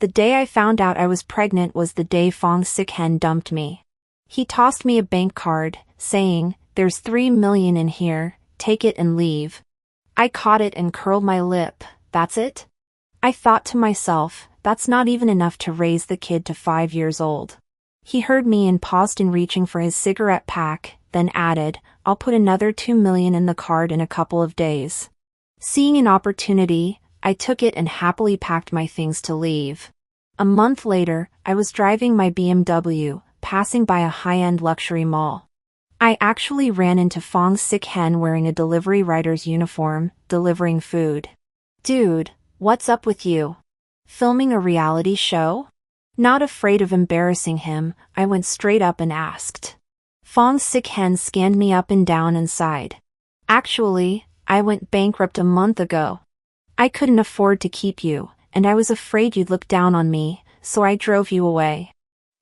The day I found out I was pregnant was the day Fong's sick hen dumped me. He tossed me a bank card, saying, "There's 3 million in here, take it and leave." I caught it and curled my lip. That's it? I thought to myself, that's not even enough to raise the kid to 5 years old. He heard me and paused in reaching for his cigarette pack, then added, "I'll put another 2 million in the card in a couple of days." Seeing an opportunity, I took it and happily packed my things to leave. A month later, I was driving my BMW, passing by a high-end luxury mall. I actually ran into Fong's sick hen wearing a delivery rider's uniform, delivering food. "Dude, what's up with you? Filming a reality show?" Not afraid of embarrassing him, I went straight up and asked. Fong's sick hen scanned me up and down and sighed. "Actually, I went bankrupt a month ago. I couldn't afford to keep you, and I was afraid you'd look down on me, so I drove you away."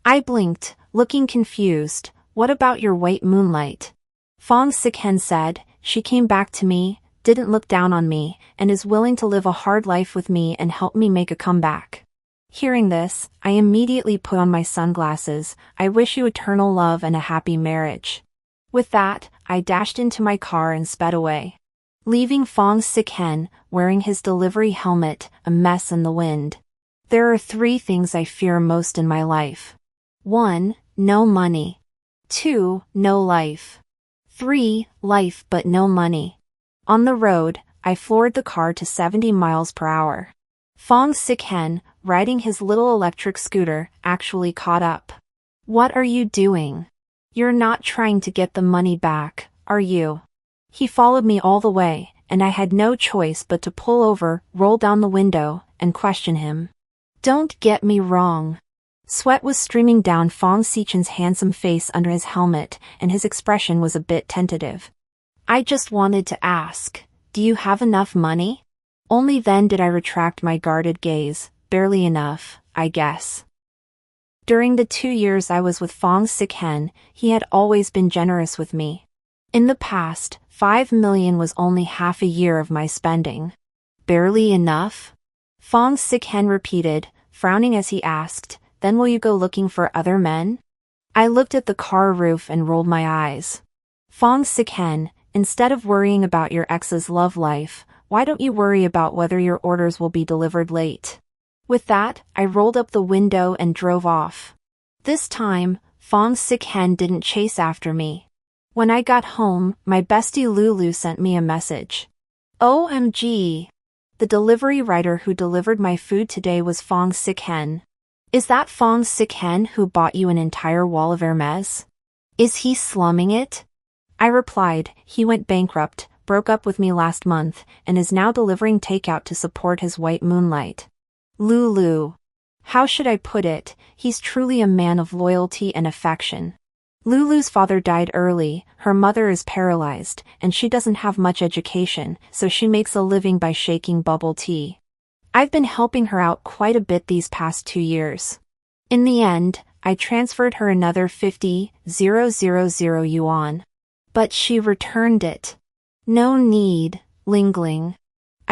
I blinked, looking confused. "What about your white moonlight?" Fong's sick hen said, "She came back to me, didn't look down on me, and is willing to live a hard life with me and help me make a comeback." Hearing this, I immediately put on my sunglasses. "I wish you eternal love and a happy marriage." With that, I dashed into my car and sped away, leaving Fong's sick hen, wearing his delivery helmet, a mess in the wind. There are 3 things I fear most in my life. 1. No money. 2. No life. 3. Life but no money. On the road, I floored the car to 70 miles per hour. Fong's sick hen, riding his little electric scooter, actually caught up. "What are you doing? You're not trying to get the money back, are you?" He followed me all the way, and I had no choice but to pull over, roll down the window, and question him. Don't get me wrong. Sweat was streaming down Fong Sichen's handsome face under his helmet, and his expression was a bit tentative. I just wanted to ask, do you have enough money? Only then did I retract my guarded gaze. Barely enough, I guess. During the 2 years I was with Fong's sick hen, he had always been generous with me. In the past, 5 million was only half a year of my spending. Barely enough? Fong's sick hen repeated, frowning as he asked, "Then will you go looking for other men?" I looked at the car roof and rolled my eyes. Fong's sick hen, instead of worrying about your ex's love life, why don't you worry about whether your orders will be delivered late? With that, I rolled up the window and drove off. This time, Fong's sick hen didn't chase after me. When I got home, my bestie Lulu sent me a message. OMG! The delivery rider who delivered my food today was Fong's sick hen. Is that Fong's sick hen who bought you an entire wall of Hermes? Is he slumming it? I replied, he went bankrupt, broke up with me last month, and is now delivering takeout to support his white moonlight. Lulu. How should I put it, he's truly a man of loyalty and affection. Lulu's father died early, her mother is paralyzed, and she doesn't have much education, so she makes a living by shaking bubble tea. I've been helping her out quite a bit these past 2 years. In the end, I transferred her another 50,000 yuan. But she returned it. No need, Lingling.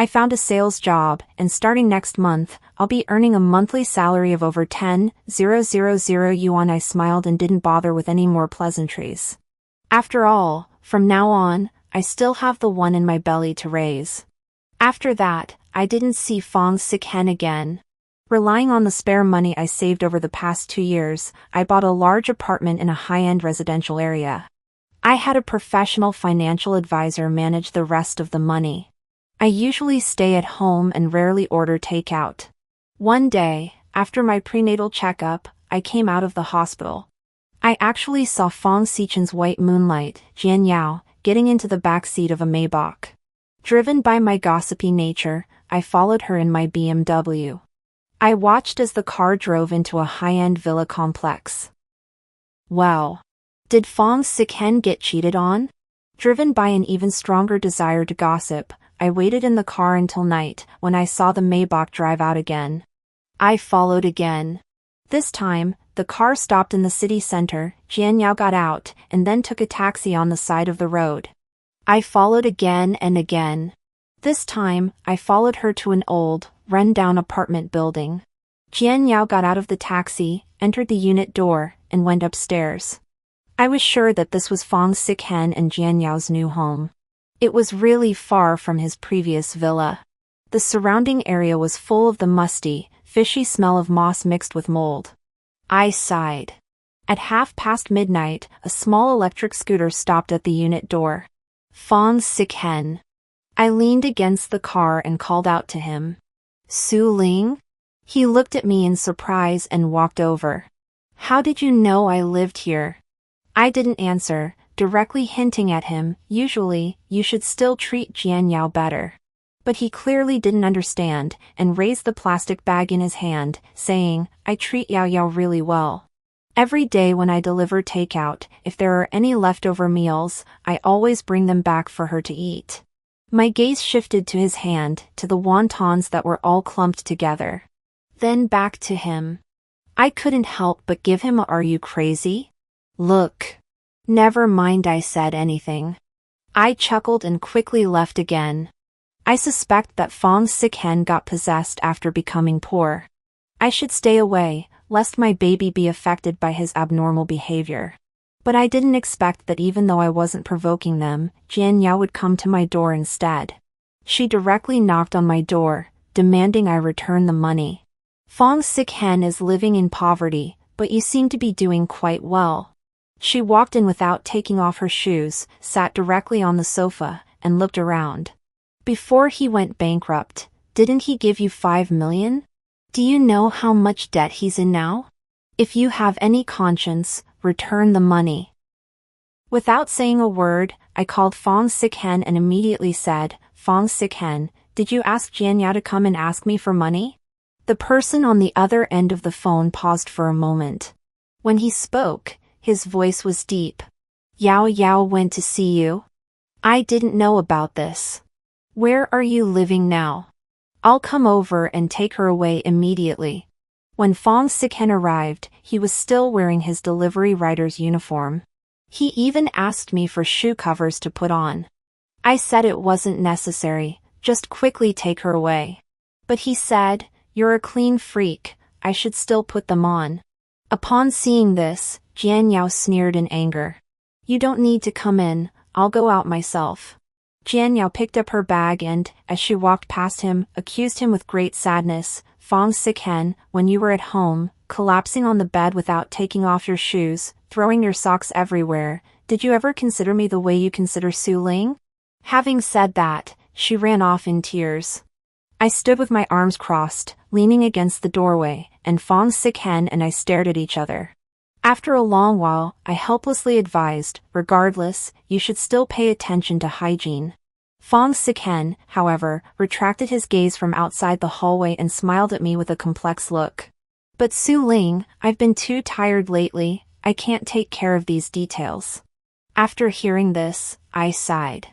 I found a sales job, and starting next month, I'll be earning a monthly salary of over 10,000 yuan. I smiled and didn't bother with any more pleasantries. After all, from now on, I still have the one in my belly to raise. After that, I didn't see Fong's sick hen again. Relying on the spare money I saved over the past 2 years, I bought a large apartment in a high-end residential area. I had a professional financial advisor manage the rest of the money. I usually stay at home and rarely order takeout. One day, after my prenatal checkup, I came out of the hospital. I actually saw Fong Sichen's white moonlight, Jian Yao, getting into the back seat of a Maybach. Driven by my gossipy nature, I followed her in my BMW. I watched as the car drove into a high-end villa complex. Wow. Did Fong's sick hen get cheated on? Driven by an even stronger desire to gossip, I waited in the car until night, when I saw the Maybach drive out again. I followed again. This time, the car stopped in the city center, Jian Yao got out, and then took a taxi on the side of the road. I followed again and again. This time, I followed her to an old, run-down apartment building. Jian Yao got out of the taxi, entered the unit door, and went upstairs. I was sure that this was Fong Sik-hen and Jian Yao's new home. It was really far from his previous villa. The surrounding area was full of the musty, fishy smell of moss mixed with mold. I sighed. At midnight, a small electric scooter stopped at the unit door. Fong Sik-hen. I leaned against the car and called out to him. Su Ling? He looked at me in surprise and walked over. How did you know I lived here? I didn't answer, directly hinting at him, usually, you should still treat Jian Yao better. But he clearly didn't understand, and raised the plastic bag in his hand, saying, I treat Yao Yao really well. Every day when I deliver takeout, if there are any leftover meals, I always bring them back for her to eat. My gaze shifted to his hand, to the wontons that were all clumped together. Then back to him. I couldn't help but give him a "Are you crazy?" look. Never mind, I said anything. I chuckled and quickly left again. I suspect that Fong Sik-hen got possessed after becoming poor. I should stay away, lest my baby be affected by his abnormal behavior. But I didn't expect that even though I wasn't provoking them, Jian Yao would come to my door instead. She directly knocked on my door, demanding I return the money. Fong Sik-hen is living in poverty, but you seem to be doing quite well. She walked in without taking off her shoes, sat directly on the sofa, and looked around. Before he went bankrupt, didn't he give you 5 million? Do you know how much debt he's in now? If you have any conscience, return the money. Without saying a word, I called Fong Sik-hen and immediately said, Fong Sik-hen, did you ask Jian Yao to come and ask me for money? The person on the other end of the phone paused for a moment. When he spoke, his voice was deep. Yao Yao went to see you? I didn't know about this. Where are you living now? I'll come over and take her away immediately. When Fong Sik-hen arrived, he was still wearing his delivery rider's uniform. He even asked me for shoe covers to put on. I said it wasn't necessary, just quickly take her away. But he said, you're a clean freak, I should still put them on. Upon seeing this, Jian Yao sneered in anger. You don't need to come in, I'll go out myself. Jian Yao picked up her bag and, as she walked past him, accused him with great sadness, Fong Sik-hen, when you were at home, collapsing on the bed without taking off your shoes, throwing your socks everywhere, did you ever consider me the way you consider Su Ling? Having said that, she ran off in tears. I stood with my arms crossed, leaning against the doorway, and Fong Sik-hen and I stared at each other. After a long while, I helplessly advised, regardless, you should still pay attention to hygiene. Fong Sik-hen, however, retracted his gaze from outside the hallway and smiled at me with a complex look. But Su Ling, I've been too tired lately, I can't take care of these details. After hearing this, I sighed.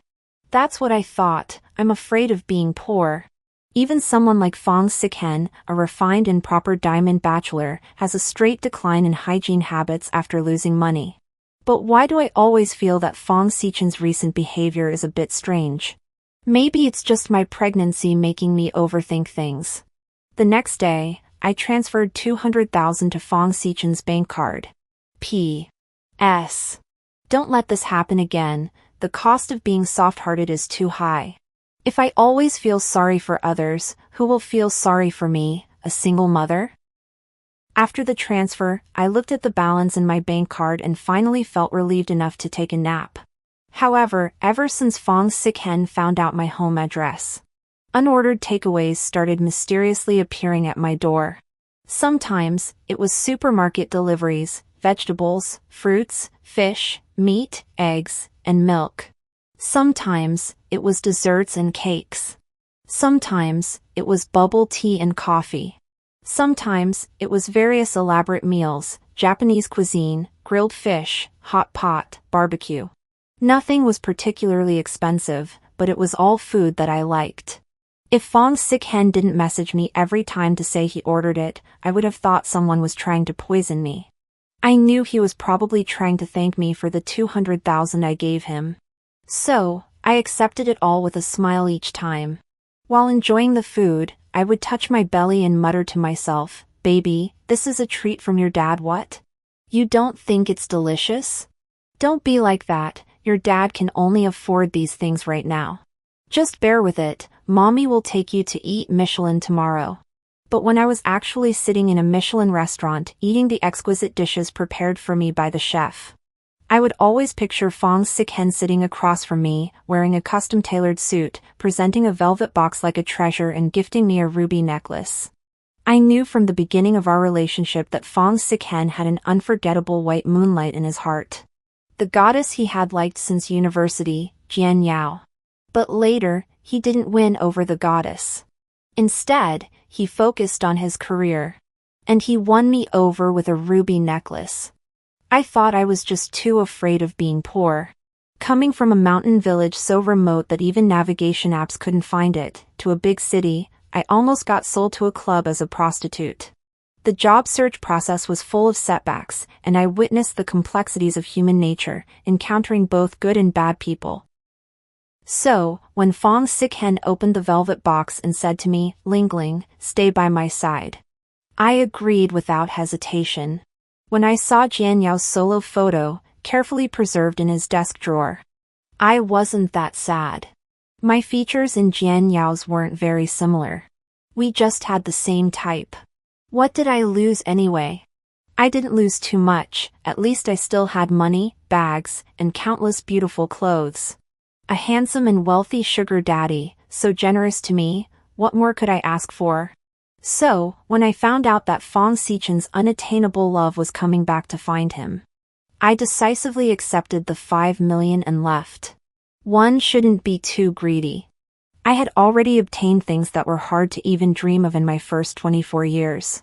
That's what I thought, I'm afraid of being poor. Even someone like Fong Sik-hen, a refined and proper diamond bachelor, has a straight decline in hygiene habits after losing money. But why do I always feel that Fong Sik-hen's recent behavior is a bit strange? Maybe it's just my pregnancy making me overthink things. The next day, I transferred 200,000 to Fong Sik-hen's bank card. P.S. Don't let this happen again, the cost of being soft-hearted is too high. If I always feel sorry for others, who will feel sorry for me, a single mother? After the transfer, I looked at the balance in my bank card and finally felt relieved enough to take a nap. However, ever since Fong Sik-hen found out my home address, unordered takeaways started mysteriously appearing at my door. Sometimes, it was supermarket deliveries, vegetables, fruits, fish, meat, eggs, and milk. Sometimes, it was desserts and cakes. Sometimes, it was bubble tea and coffee. Sometimes, it was various elaborate meals, Japanese cuisine, grilled fish, hot pot, barbecue. Nothing was particularly expensive, but it was all food that I liked. If Fong Sik-hen didn't message me every time to say he ordered it, I would have thought someone was trying to poison me. I knew he was probably trying to thank me for the 200,000 I gave him. So, I accepted it all with a smile each time. While enjoying the food, I would touch my belly and mutter to myself, Baby, this is a treat from your dad, what? You don't think it's delicious? Don't be like that, your dad can only afford these things right now. Just bear with it, Mommy will take you to eat Michelin tomorrow. But when I was actually sitting in a Michelin restaurant eating the exquisite dishes prepared for me by the chef, I would always picture Fong Sik-hen sitting across from me, wearing a custom-tailored suit, presenting a velvet box like a treasure and gifting me a ruby necklace. I knew from the beginning of our relationship that Fong Sik-hen had an unforgettable white moonlight in his heart. The goddess he had liked since university, Jian Yao. But later, he didn't win over the goddess. Instead, he focused on his career. And he won me over with a ruby necklace. I thought I was just too afraid of being poor. Coming from a mountain village so remote that even navigation apps couldn't find it, to a big city, I almost got sold to a club as a prostitute. The job search process was full of setbacks, and I witnessed the complexities of human nature, encountering both good and bad people. So, when Fong Sik-hen opened the velvet box and said to me, "Ling Ling, stay by my side," I agreed without hesitation. When I saw Jian Yao's solo photo, carefully preserved in his desk drawer, I wasn't that sad. My features and Jian Yao's weren't very similar. We just had the same type. What did I lose anyway? I didn't lose too much, at least I still had money, bags, and countless beautiful clothes. A handsome and wealthy sugar daddy, so generous to me, what more could I ask for? So, when I found out that Fong Sichen's unattainable love was coming back to find him, I decisively accepted the 5 million and left. One shouldn't be too greedy. I had already obtained things that were hard to even dream of in my first 24 years.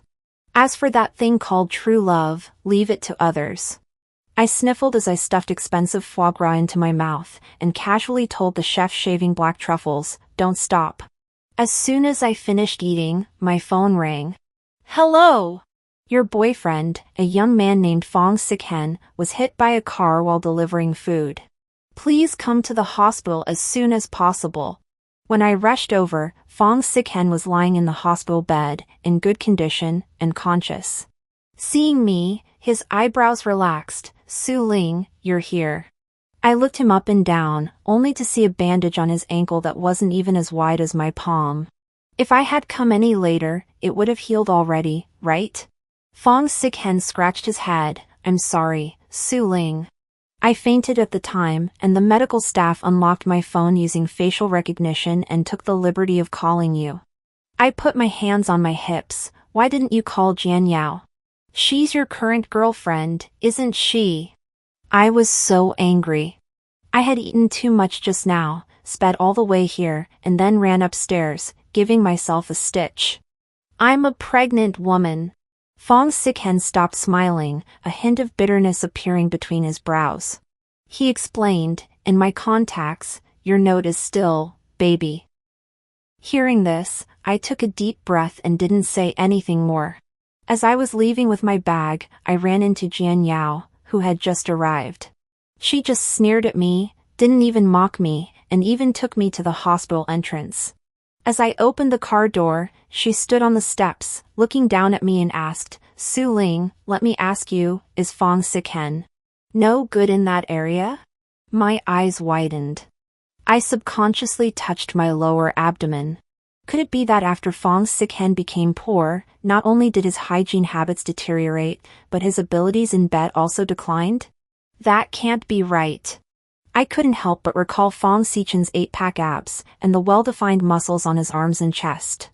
As for that thing called true love, leave it to others. I sniffled as I stuffed expensive foie gras into my mouth, and casually told the chef shaving black truffles, "Don't stop." As soon as I finished eating, my phone rang. "Hello! Your boyfriend, a young man named Fong Sik-hen, was hit by a car while delivering food. Please come to the hospital as soon as possible." When I rushed over, Fong Sik-hen was lying in the hospital bed, in good condition, and conscious. Seeing me, his eyebrows relaxed. "Su Ling, you're here." I looked him up and down, only to see a bandage on his ankle that wasn't even as wide as my palm. If I had come any later, it would have healed already, right? Fong Sik-hen scratched his head. "I'm sorry, Su Ling. I fainted at the time, and the medical staff unlocked my phone using facial recognition and took the liberty of calling you." I put my hands on my hips. "Why didn't you call Jian Yao? She's your current girlfriend, isn't she?" I was so angry. I had eaten too much just now, sped all the way here, and then ran upstairs, giving myself a stitch. "I'm a pregnant woman." Fong Sik-hen stopped smiling, a hint of bitterness appearing between his brows. He explained, "In my contacts, your note is still, baby." Hearing this, I took a deep breath and didn't say anything more. As I was leaving with my bag, I ran into Jian Yao, who had just arrived. She just sneered at me, didn't even mock me, and even took me to the hospital entrance. As I opened the car door, she stood on the steps, looking down at me and asked, "Su Ling, let me ask you, is Fong Sik-hen no good in that area?" My eyes widened. I subconsciously touched my lower abdomen. Could it be that after Fong Sik-hen became poor, not only did his hygiene habits deteriorate, but his abilities in bed also declined? That can't be right. I couldn't help but recall Fong Sichen's 8-pack abs, and the well-defined muscles on his arms and chest.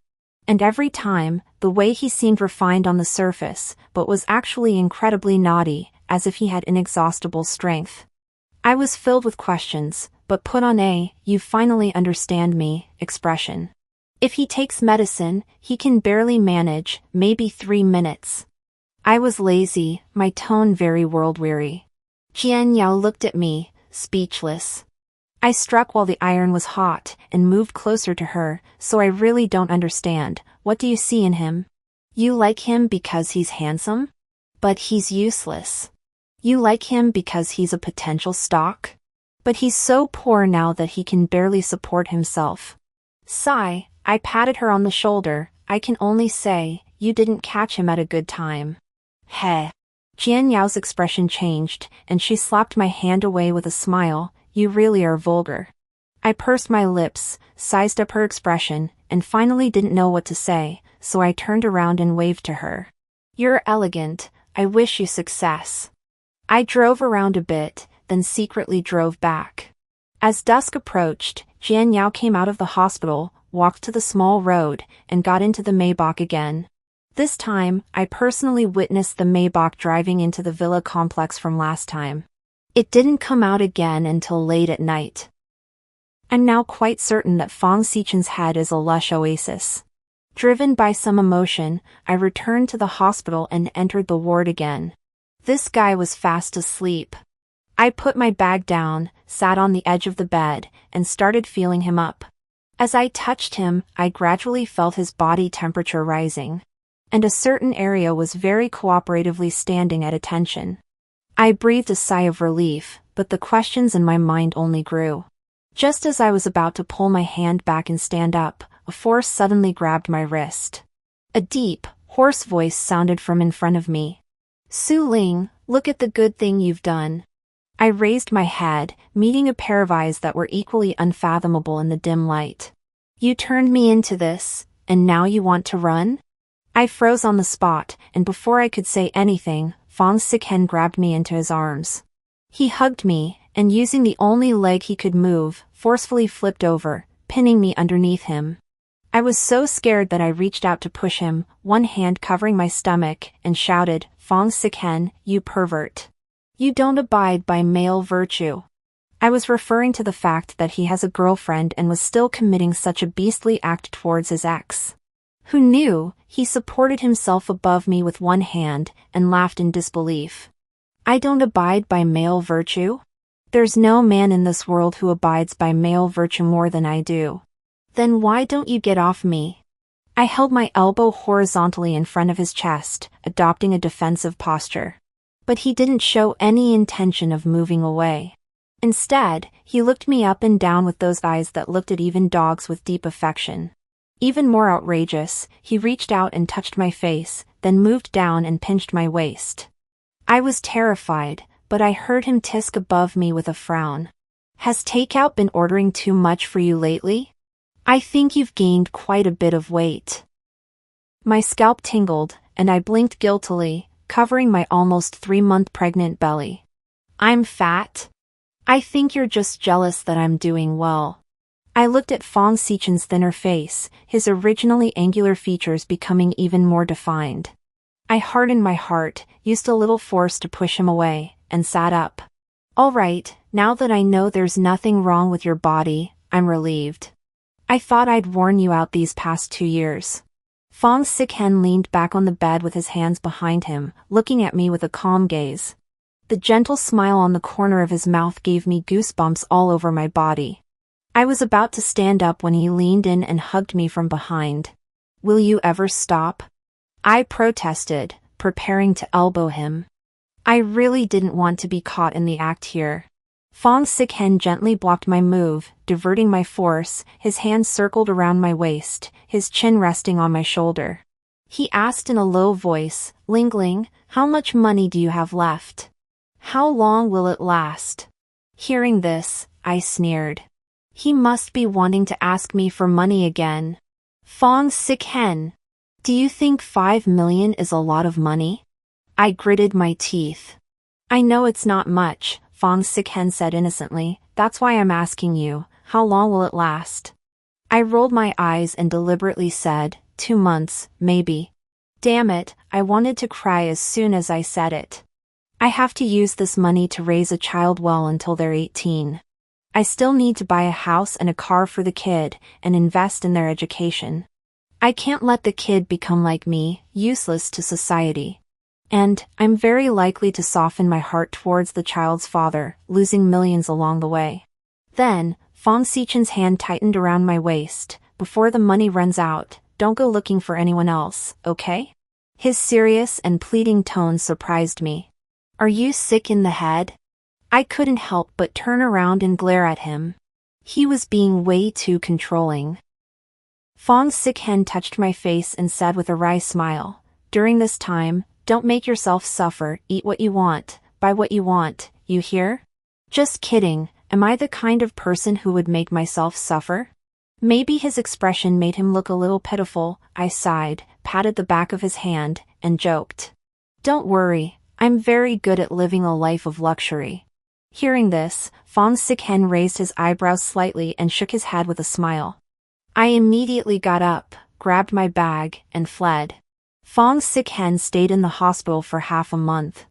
And every time, the way he seemed refined on the surface, but was actually incredibly naughty, as if he had inexhaustible strength. I was filled with questions, but put on a "you finally understand me" expression. If he takes medicine, he can barely manage, maybe 3 minutes. I was lazy, my tone very world-weary. Jian Yao looked at me, speechless. I struck while the iron was hot, and moved closer to her. "So I really don't understand, what do you see in him? You like him because he's handsome? But he's useless. You like him because he's a potential stock? But he's so poor now that he can barely support himself." Sigh, I patted her on the shoulder. "I can only say, you didn't catch him at a good time. Heh. Jian Yao's expression changed, and she slapped my hand away with a smile. You really are vulgar. I pursed my lips, sized up her expression, and finally didn't know what to say, so I turned around and waved to her. You're elegant, I wish you success. I drove around a bit, then secretly drove back. As dusk approached, Jian Yao came out of the hospital, walked to the small road, and got into the Maybach again. This time, I personally witnessed the Maybach driving into the villa complex from last time. It didn't come out again until late at night. I'm now quite certain that Fong Xichen's head is a lush oasis. Driven by some emotion, I returned to the hospital and entered the ward again. This guy was fast asleep. I put my bag down, sat on the edge of the bed, and started feeling him up. As I touched him, I gradually felt his body temperature rising. And a certain area was very cooperatively standing at attention. I breathed a sigh of relief, but the questions in my mind only grew. Just as I was about to pull my hand back and stand up, a force suddenly grabbed my wrist. A deep, hoarse voice sounded from in front of me. Su Ling, look at the good thing you've done. I raised my head, meeting a pair of eyes that were equally unfathomable in the dim light. You turned me into this, and now you want to run? I froze on the spot, and before I could say anything, Fong Xichen grabbed me into his arms. He hugged me, and using the only leg he could move, forcefully flipped over, pinning me underneath him. I was so scared that I reached out to push him, one hand covering my stomach, and shouted, Fong Xichen, you pervert. You don't abide by male virtue. I was referring to the fact that he has a girlfriend and was still committing such a beastly act towards his ex. Who knew? He supported himself above me with one hand, and laughed in disbelief. I don't abide by male virtue? There's no man in this world who abides by male virtue more than I do. Then why don't you get off me? I held my elbow horizontally in front of his chest, adopting a defensive posture. But he didn't show any intention of moving away. Instead, he looked me up and down with those eyes that looked at even dogs with deep affection. Even more outrageous, he reached out and touched my face, then moved down and pinched my waist. I was terrified, but I heard him tisk above me with a frown. Has takeout been ordering too much for you lately? I think you've gained quite a bit of weight. My scalp tingled, and I blinked guiltily, covering my almost 3-month pregnant belly. I'm fat? I think you're just jealous that I'm doing well. I looked at Fong Xichen's thinner face, his originally angular features becoming even more defined. I hardened my heart, used a little force to push him away, and sat up. All right, now that I know there's nothing wrong with your body, I'm relieved. I thought I'd worn you out these past 2 years. Fong Xichen leaned back on the bed with his hands behind him, looking at me with a calm gaze. The gentle smile on the corner of his mouth gave me goosebumps all over my body. I was about to stand up when he leaned in and hugged me from behind. Will you ever stop? I protested, preparing to elbow him. I really didn't want to be caught in the act here. Fong Xichen gently blocked my move, diverting my force, his hand circled around my waist, his chin resting on my shoulder. He asked in a low voice, Ling Ling, how much money do you have left? How long will it last? Hearing this, I sneered. He must be wanting to ask me for money again. Fong Xichen, do you think 5 million is a lot of money? I gritted my teeth. I know it's not much, Fong Xichen said innocently, that's why I'm asking you, how long will it last? I rolled my eyes and deliberately said, 2 months, maybe. Damn it, I wanted to cry as soon as I said it. I have to use this money to raise a child well until they're 18. I still need to buy a house and a car for the kid, and invest in their education. I can't let the kid become like me, useless to society. And, I'm very likely to soften my heart towards the child's father, losing millions along the way. Then, Fong Xichen's hand tightened around my waist. Before the money runs out, don't go looking for anyone else, okay? His serious and pleading tone surprised me. Are you sick in the head? I couldn't help but turn around and glare at him. He was being way too controlling. Fong Sik-hen touched my face and said with a wry smile, "During this time, don't make yourself suffer, eat what you want, buy what you want, you hear?" Just kidding, am I the kind of person who would make myself suffer? Maybe his expression made him look a little pitiful. I sighed, patted the back of his hand, and joked, "Don't worry, I'm very good at living a life of luxury." Hearing this, Fong Sik-hen raised his eyebrows slightly and shook his head with a smile. I immediately got up, grabbed my bag, and fled. Fong Sik-hen stayed in the hospital for half a month.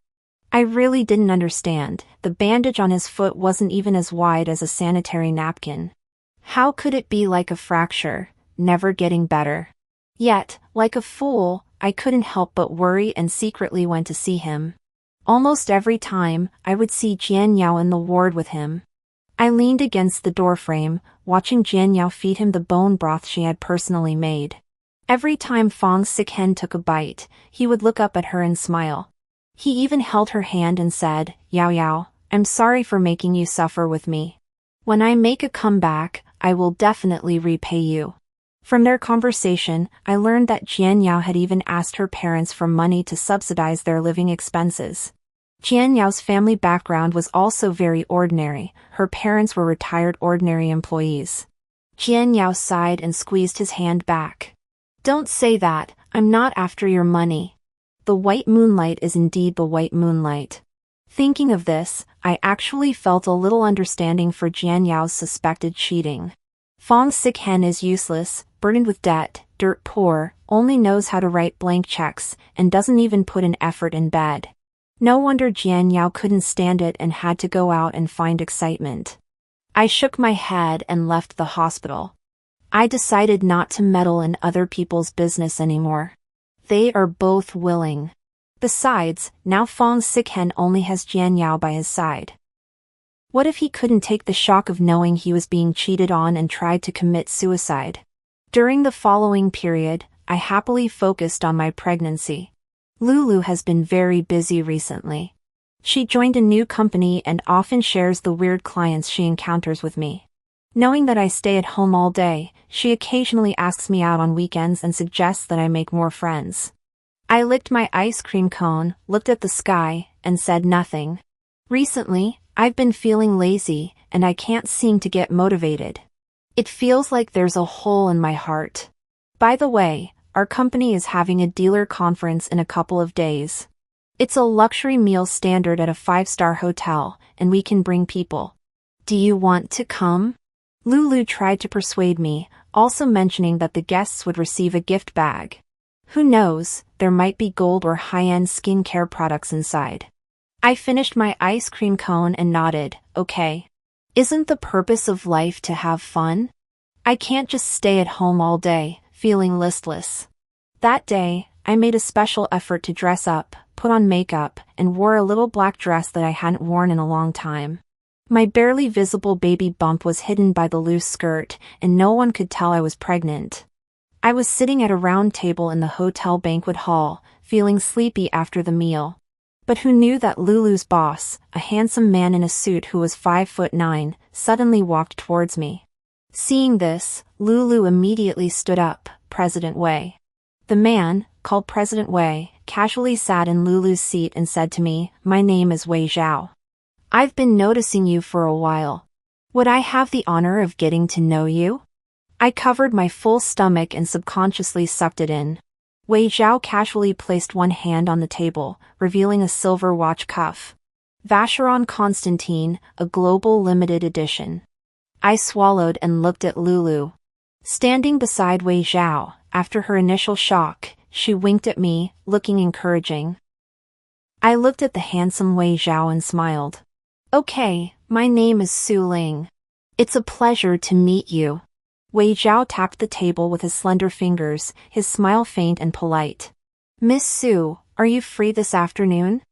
I really didn't understand. The bandage on his foot wasn't even as wide as a sanitary napkin. How could it be like a fracture, never getting better? Yet, like a fool, I couldn't help but worry and secretly went to see him. Almost every time, I would see Jian Yao in the ward with him. I leaned against the doorframe, watching Jian Yao feed him the bone broth she had personally made. Every time Fong Sik-hen took a bite, he would look up at her and smile. He even held her hand and said, "Yao Yao, I'm sorry for making you suffer with me. When I make a comeback, I will definitely repay you." From their conversation, I learned that Jian Yao had even asked her parents for money to subsidize their living expenses. Jian Yao's family background was also very ordinary. Her parents were retired ordinary employees. Jian Yao sighed and squeezed his hand back. "Don't say that, I'm not after your money. The white moonlight is indeed the white moonlight." Thinking of this, I actually felt a little understanding for Jian Yao's suspected cheating. Fong Sik-hen is useless, burdened with debt, dirt poor, only knows how to write blank checks, and doesn't even put an effort in bed. No wonder Jian Yao couldn't stand it and had to go out and find excitement. I shook my head and left the hospital. I decided not to meddle in other people's business anymore. They are both willing. Besides, now Fong Sik-hen only has Jian Yao by his side. What if he couldn't take the shock of knowing he was being cheated on and tried to commit suicide? During the following period, I happily focused on my pregnancy. Lulu has been very busy recently. She joined a new company and often shares the weird clients she encounters with me. Knowing that I stay at home all day, she occasionally asks me out on weekends and suggests that I make more friends. I licked my ice cream cone, looked at the sky, and said nothing. Recently, I've been feeling lazy, and I can't seem to get motivated. It feels like there's a hole in my heart. By the way, our company is having a dealer conference in a couple of days. It's a luxury meal standard at a 5-star hotel, and we can bring people. Do you want to come? Lulu tried to persuade me, also mentioning that the guests would receive a gift bag. Who knows, there might be gold or high-end skincare products inside. I finished my ice cream cone and nodded, okay. Isn't the purpose of life to have fun? I can't just stay at home all day, feeling listless. That day, I made a special effort to dress up, put on makeup, and wore a little black dress that I hadn't worn in a long time. My barely visible baby bump was hidden by the loose skirt, and no one could tell I was pregnant. I was sitting at a round table in the hotel banquet hall, feeling sleepy after the meal. But who knew that Lulu's boss, a handsome man in a suit who was 5'9", suddenly walked towards me. Seeing this, Lulu immediately stood up, President Wei. The man, called President Wei, casually sat in Lulu's seat and said to me, "My name is Wei Zhao. I've been noticing you for a while. Would I have the honor of getting to know you?" I covered my full stomach and subconsciously sucked it in. Wei Zhao casually placed one hand on the table, revealing a silver watch cuff. Vacheron Constantine, a global limited edition. I swallowed and looked at Lulu. Standing beside Wei Zhao, after her initial shock, she winked at me, looking encouraging. I looked at the handsome Wei Zhao and smiled. "Okay, my name is Su Ling. It's a pleasure to meet you." Wei Zhao tapped the table with his slender fingers, his smile faint and polite. "Miss Su, are you free this afternoon?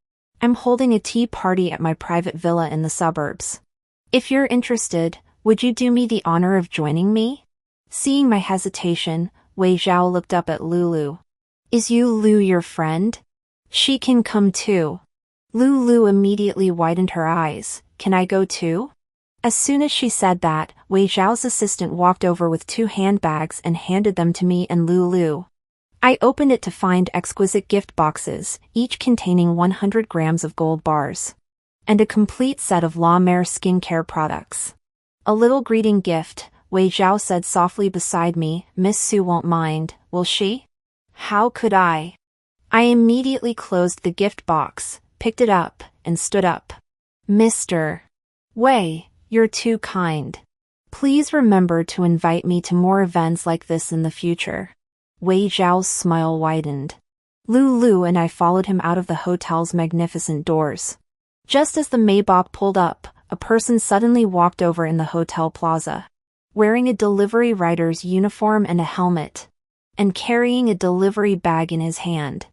I'm holding a tea party at my private villa in the suburbs. If you're interested, would you do me the honor of joining me?" Seeing my hesitation, Wei Zhao looked up at Lulu. "Is Lu your friend? She can come too." Lulu immediately widened her eyes. "Can I go too?" As soon as she said that, Wei Zhao's assistant walked over with 2 handbags and handed them to me and Lulu. I opened it to find exquisite gift boxes, each containing 100 grams of gold bars. And a complete set of La Mer skincare products. A little greeting gift, Wei Zhao said softly beside me. Miss Su won't mind, will she? How could I? I immediately closed the gift box, picked it up, and stood up. Mr. Wei, you're too kind. Please remember to invite me to more events like this in the future. Wei Zhao's smile widened. Lulu and I followed him out of the hotel's magnificent doors. Just as the Maybach pulled up, a person suddenly walked over in the hotel plaza. Wearing a delivery rider's uniform and a helmet. And carrying a delivery bag in his hand.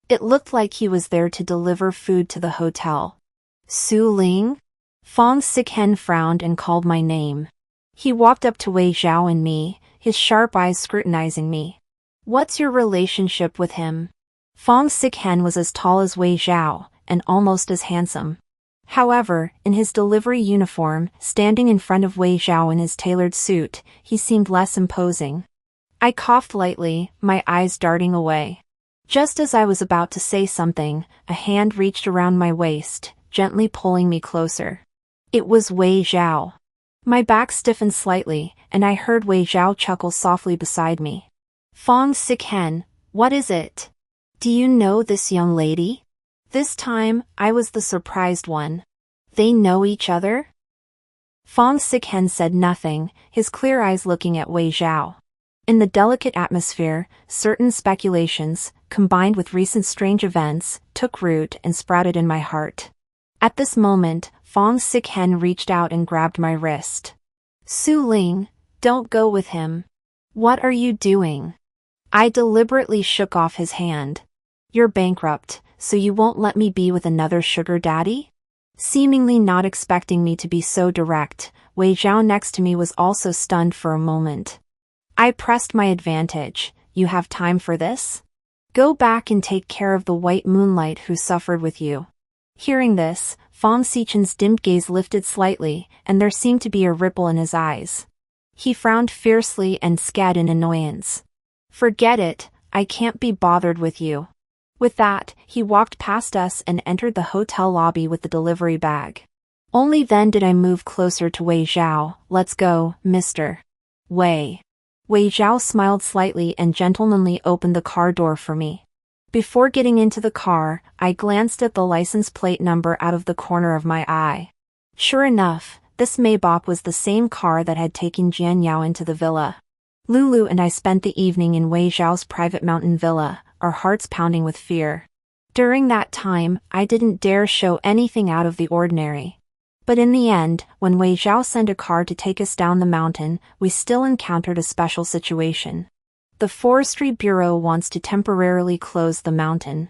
It looked like he was there to deliver food to the hotel. Su Ling? Fong Siken frowned and called my name. He walked up to Wei Zhao and me, his sharp eyes scrutinizing me. What's your relationship with him? Fong Siken was as tall as Wei Zhao, and almost as handsome. However, in his delivery uniform, standing in front of Wei Zhao in his tailored suit, he seemed less imposing. I coughed lightly, my eyes darting away. Just as I was about to say something, a hand reached around my waist, gently pulling me closer. It was Wei Zhao. My back stiffened slightly, and I heard Wei Zhao chuckle softly beside me. Fong Siken, what is it? Do you know this young lady? This time, I was the surprised one. They know each other? Fong Siken said nothing, his clear eyes looking at Wei Zhao. In the delicate atmosphere, certain speculations, combined with recent strange events, took root and sprouted in my heart. At this moment, Fong Siken reached out and grabbed my wrist. Su Ling, don't go with him. What are you doing? I deliberately shook off his hand. You're bankrupt, so you won't let me be with another sugar daddy? Seemingly not expecting me to be so direct, Wei Zhao next to me was also stunned for a moment. I pressed my advantage. You have time for this? Go back and take care of the white moonlight who suffered with you. Hearing this, Fong Sichen's dimmed gaze lifted slightly, and there seemed to be a ripple in his eyes. He frowned fiercely and scat in annoyance. Forget it, I can't be bothered with you. With that, he walked past us and entered the hotel lobby with the delivery bag. Only then did I move closer to Wei Zhao. Let's go, Mr. Wei. Wei Zhao smiled slightly and gentlemanly opened the car door for me. Before getting into the car, I glanced at the license plate number out of the corner of my eye. Sure enough, this Maybach was the same car that had taken Jian Yao into the villa. Lulu and I spent the evening in Wei Zhao's private mountain villa, our hearts pounding with fear. During that time, I didn't dare show anything out of the ordinary. But in the end, when Wei Zhao sent a car to take us down the mountain, we still encountered a special situation. The Forestry Bureau wants to temporarily close the mountain.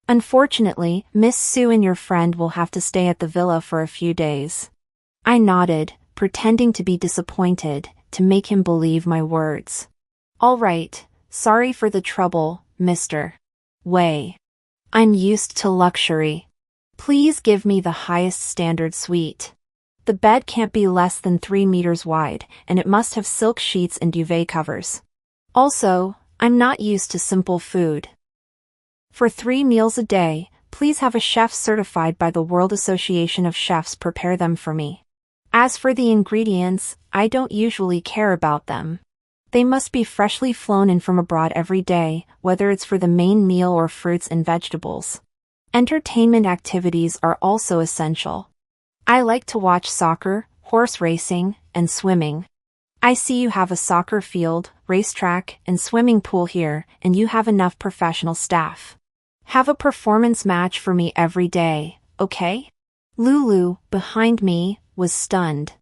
Unfortunately, Miss Su and your friend will have to stay at the villa for a few days. I nodded, pretending to be disappointed, to make him believe my words. All right, sorry for the trouble, Mr. Wei. I'm used to luxury. Please give me the highest standard suite. The bed can't be less than 3 meters wide, and it must have silk sheets and duvet covers. Also, I'm not used to simple food. For 3 meals a day, please have a chef certified by the World Association of Chefs prepare them for me. As for the ingredients, I don't usually care about them. They must be freshly flown in from abroad every day, whether it's for the main meal or fruits and vegetables. Entertainment activities are also essential. I like to watch soccer, horse racing, and swimming. I see you have a soccer field, racetrack, and swimming pool here, and you have enough professional staff. Have a performance match for me every day, okay? Lulu, behind me, was stunned.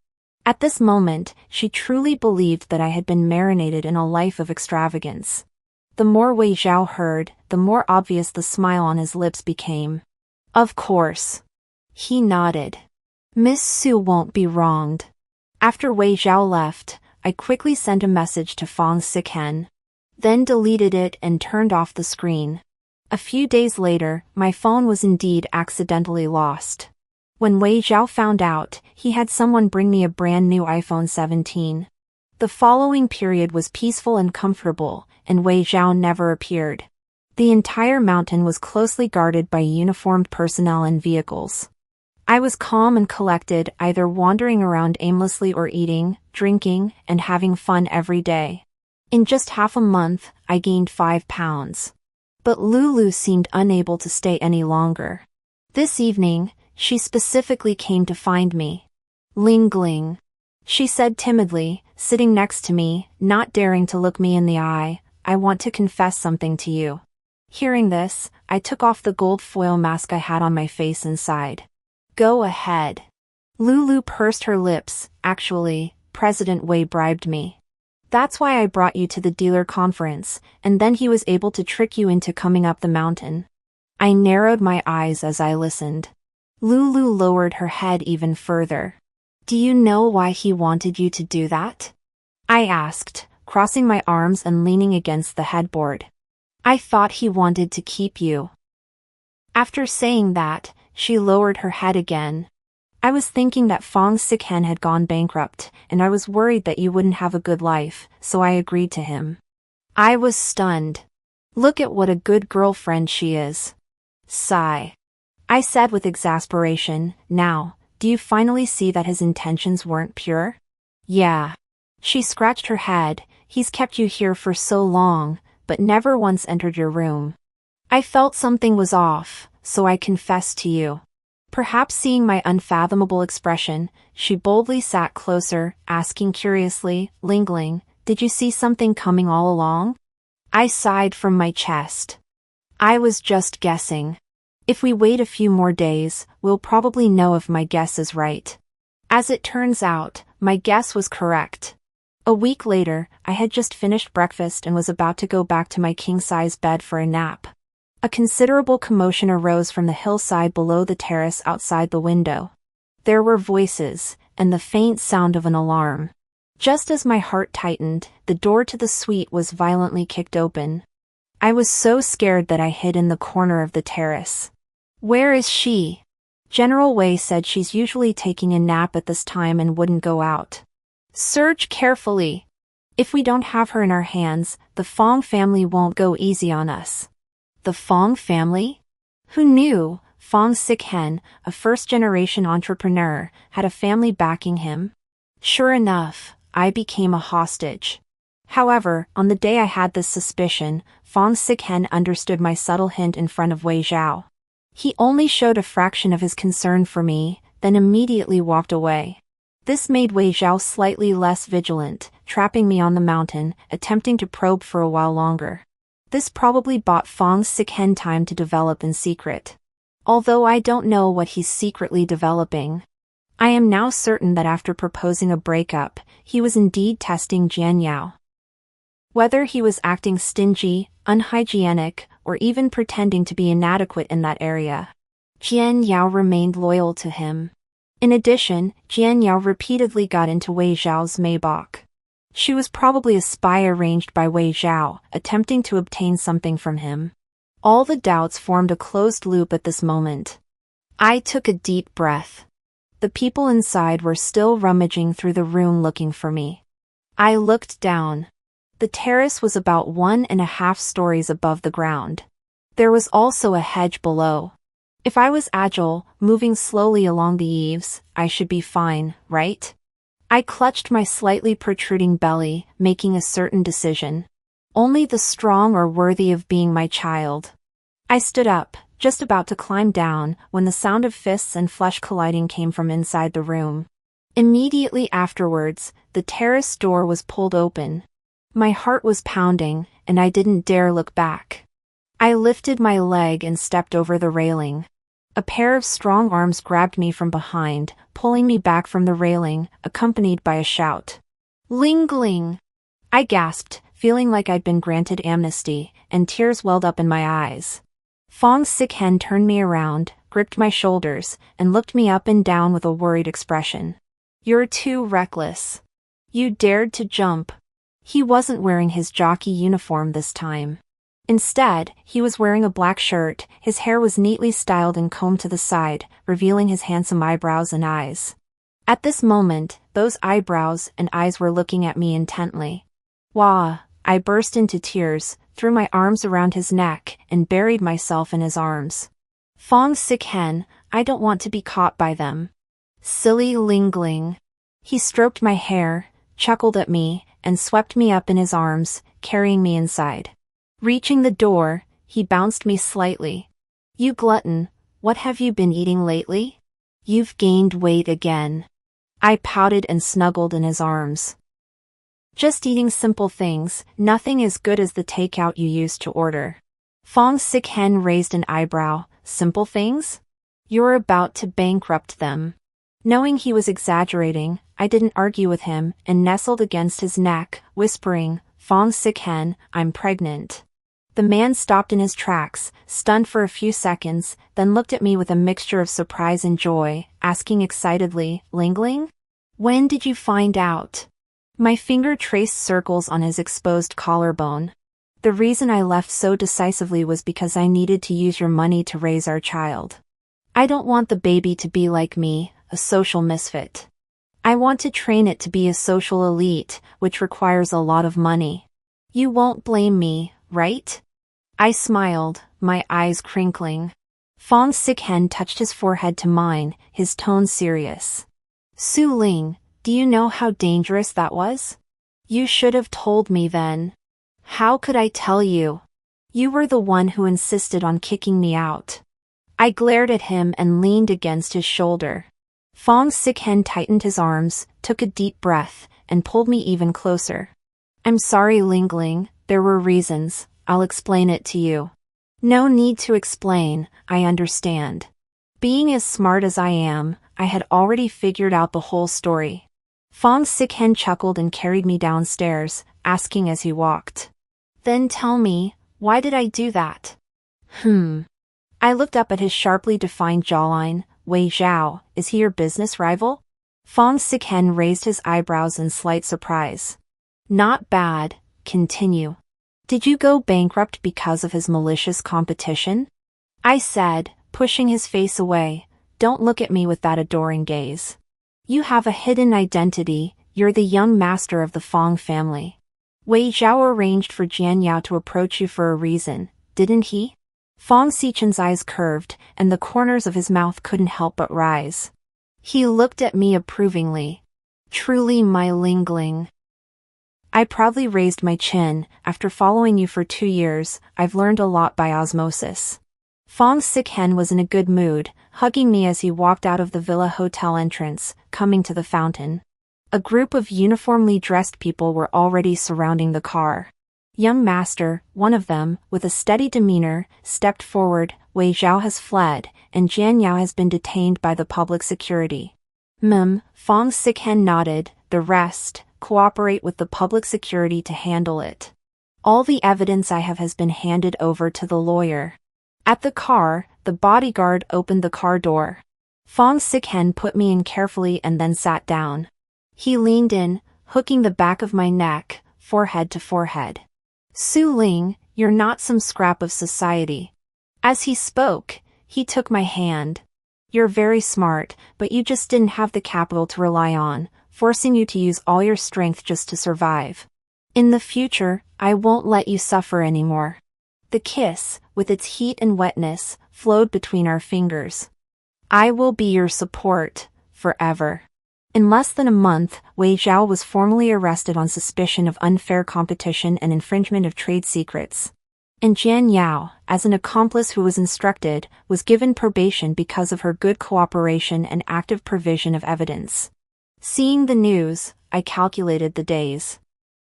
At this moment, she truly believed that I had been marinated in a life of extravagance. The more Wei Zhao heard, the more obvious the smile on his lips became. Of course. He nodded. Miss Su won't be wronged. After Wei Zhao left, I quickly sent a message to Fong Siken. Then deleted it and turned off the screen. A few days later, my phone was indeed accidentally lost. When Wei Zhao found out, he had someone bring me a brand new iPhone 17. The following period was peaceful and comfortable, and Wei Zhao never appeared. The entire mountain was closely guarded by uniformed personnel and vehicles. I was calm and collected, either wandering around aimlessly or eating, drinking, and having fun every day. In just half a month, I gained 5 pounds. But Lulu seemed unable to stay any longer. This evening, she specifically came to find me. Ling Ling, she said timidly, sitting next to me, not daring to look me in the eye, I want to confess something to you. Hearing this, I took off the gold foil mask I had on my face and sighed. Go ahead. Lulu pursed her lips. Actually, President Wei bribed me. That's why I brought you to the dealer conference, and then he was able to trick you into coming up the mountain. I narrowed my eyes as I listened. Lulu lowered her head even further. Do you know why he wanted you to do that? I asked, crossing my arms and leaning against the headboard. I thought he wanted to keep you. After saying that, she lowered her head again. I was thinking that Fong Sikhen had gone bankrupt, and I was worried that you wouldn't have a good life, so I agreed to him. I was stunned. Look at what a good girlfriend she is. Sigh. I said with exasperation, now, do you finally see that his intentions weren't pure? Yeah. She scratched her head, he's kept you here for so long, but never once entered your room. I felt something was off, so I confessed to you. Perhaps seeing my unfathomable expression, she boldly sat closer, asking curiously, Ling Ling, did you see something coming all along? I sighed from my chest. I was just guessing. If we wait a few more days, we'll probably know if my guess is right. As it turns out, my guess was correct. A week later, I had just finished breakfast and was about to go back to my king-size bed for a nap. A considerable commotion arose from the hillside below the terrace outside the window. There were voices, and the faint sound of an alarm. Just as my heart tightened, the door to the suite was violently kicked open. I was so scared that I hid in the corner of the terrace. Where is she? General Wei said she's usually taking a nap at this time and wouldn't go out. Search carefully. If we don't have her in our hands, the Fong family won't go easy on us. The Fong family? Who knew? Fong Sikhen, a first-generation entrepreneur, had a family backing him. Sure enough, I became a hostage. However, on the day I had this suspicion, Fong Sikhen understood my subtle hint in front of Wei Zhao. He only showed a fraction of his concern for me, then immediately walked away. This made Wei Zhao slightly less vigilant, trapping me on the mountain, attempting to probe for a while longer. This probably bought Fong Sikhen time to develop in secret. Although I don't know what he's secretly developing. I am now certain that after proposing a breakup, he was indeed testing Jian Yao. Whether he was acting stingy, unhygienic, or even pretending to be inadequate in that area, Jian Yao remained loyal to him. In addition, Jian Yao repeatedly got into Wei Zhao's Maybach. She was probably a spy arranged by Wei Zhao, attempting to obtain something from him. All the doubts formed a closed loop at this moment. I took a deep breath. The people inside were still rummaging through the room looking for me. I looked down. The terrace was about 1.5 stories above the ground. There was also a hedge below. If I was agile, moving slowly along the eaves, I should be fine, right? I clutched my slightly protruding belly, making a certain decision. Only the strong are worthy of being my child. I stood up, just about to climb down, when the sound of fists and flesh colliding came from inside the room. Immediately afterwards, the terrace door was pulled open. My heart was pounding, and I didn't dare look back. I lifted my leg and stepped over the railing. A pair of strong arms grabbed me from behind, pulling me back from the railing, accompanied by a shout. Ling Ling! I gasped, feeling like I'd been granted amnesty, and tears welled up in my eyes. Fong Sikhen turned me around, gripped my shoulders, and looked me up and down with a worried expression. You're too reckless. You dared to jump. He wasn't wearing his jockey uniform this time. Instead, he was wearing a black shirt, his hair was neatly styled and combed to the side, revealing his handsome eyebrows and eyes. At this moment, those eyebrows and eyes were looking at me intently. Wah! I burst into tears, threw my arms around his neck, and buried myself in his arms. Fong Sik-hen, I don't want to be caught by them. Silly Lingling. He stroked my hair, chuckled at me, and swept me up in his arms, carrying me inside. Reaching the door, he bounced me slightly. You glutton, what have you been eating lately? You've gained weight again. I pouted and snuggled in his arms. Just eating simple things, nothing as good as the takeout you used to order. Fong Sik-hen raised an eyebrow. Simple things? You're about to bankrupt them. Knowing he was exaggerating, I didn't argue with him and nestled against his neck, whispering, Fong Sik-hen, I'm pregnant. The man stopped in his tracks, stunned for a few seconds, then looked at me with a mixture of surprise and joy, asking excitedly, Lingling? When did you find out? My finger traced circles on his exposed collarbone. The reason I left so decisively was because I needed to use your money to raise our child. I don't want the baby to be like me, a social misfit. I want to train it to be a social elite, which requires a lot of money. You won't blame me, right? I smiled, my eyes crinkling. Fong Sik-hen touched his forehead to mine, his tone serious. Su Ling, do you know how dangerous that was? You should have told me then. How could I tell you? You were the one who insisted on kicking me out. I glared at him and leaned against his shoulder. Fong Sik-hen tightened his arms, took a deep breath, and pulled me even closer. I'm sorry, Lingling, there were reasons, I'll explain it to you. No need to explain, I understand. Being as smart as I am, I had already figured out the whole story. Fong Sik-hen chuckled and carried me downstairs, asking as he walked. Then tell me, why did I do that? I looked up at his sharply defined jawline. Wei Zhao, is he your business rival? Fong Sik-hen raised his eyebrows in slight surprise. Not bad, continue. Did you go bankrupt because of his malicious competition? I said, pushing his face away, don't look at me with that adoring gaze. You have a hidden identity, you're the young master of the Fong family. Wei Zhao arranged for Jian Yao to approach you for a reason, didn't he? Fong Sichen's eyes curved, and the corners of his mouth couldn't help but rise. He looked at me approvingly. Truly my Lingling. I proudly raised my chin. After following you for 2 years, I've learned a lot by osmosis. Fong Sik-hen was in a good mood, hugging me as he walked out of the villa hotel entrance, coming to the fountain. A group of uniformly dressed people were already surrounding the car. Young master, one of them, with a steady demeanor, stepped forward. Wei Zhao has fled, and Jian Yao has been detained by the public security. Fong Sik-hen nodded. The rest, cooperate with the public security to handle it. All the evidence I have has been handed over to the lawyer. At the car, the bodyguard opened the car door. Fong Sik-hen put me in carefully and then sat down. He leaned in, hooking the back of my neck, forehead to forehead. Su Ling, you're not some scrap of society. As he spoke, he took my hand. You're very smart, but you just didn't have the capital to rely on, forcing you to use all your strength just to survive. In the future, I won't let you suffer anymore. The kiss, with its heat and wetness, flowed between our fingers. I will be your support, forever. In less than a month, Wei Zhao was formally arrested on suspicion of unfair competition and infringement of trade secrets. And Jian Yao, as an accomplice who was instructed, was given probation because of her good cooperation and active provision of evidence. Seeing the news, I calculated the days.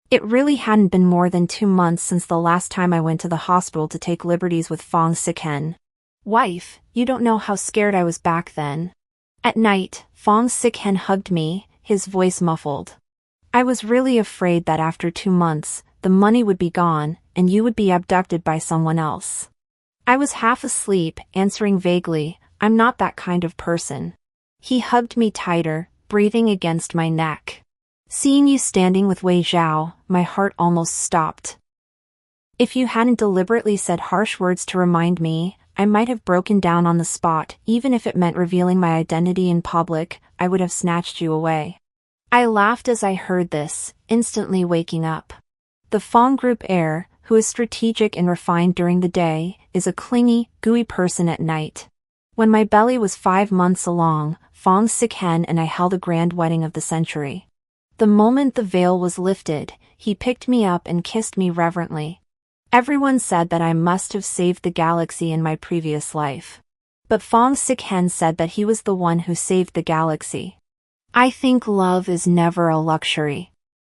It really hadn't been more than 2 months since the last time I went to the hospital to take liberties with Fong Sik-hen. Wife, you don't know how scared I was back then. At night, Fong Sik-hen hugged me, his voice muffled. I was really afraid that after 2 months, the money would be gone, and you would be abducted by someone else. I was half asleep, answering vaguely, I'm not that kind of person. He hugged me tighter, breathing against my neck. Seeing you standing with Wei Zhao, my heart almost stopped. If you hadn't deliberately said harsh words to remind me, I might have broken down on the spot. Even if it meant revealing my identity in public, I would have snatched you away. I laughed as I heard this, instantly waking up. The Fong group heir, who is strategic and refined during the day, is a clingy, gooey person at night. When my belly was 5 months along, Fong Sikhen and I held a grand wedding of the century. The moment the veil was lifted, he picked me up and kissed me reverently. Everyone said that I must have saved the galaxy in my previous life. But Fong Sikhen said that he was the one who saved the galaxy. I think love is never a luxury.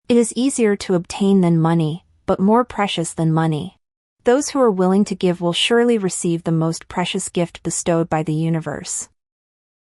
It is easier to obtain than money, but more precious than money. Those who are willing to give will surely receive the most precious gift bestowed by the universe.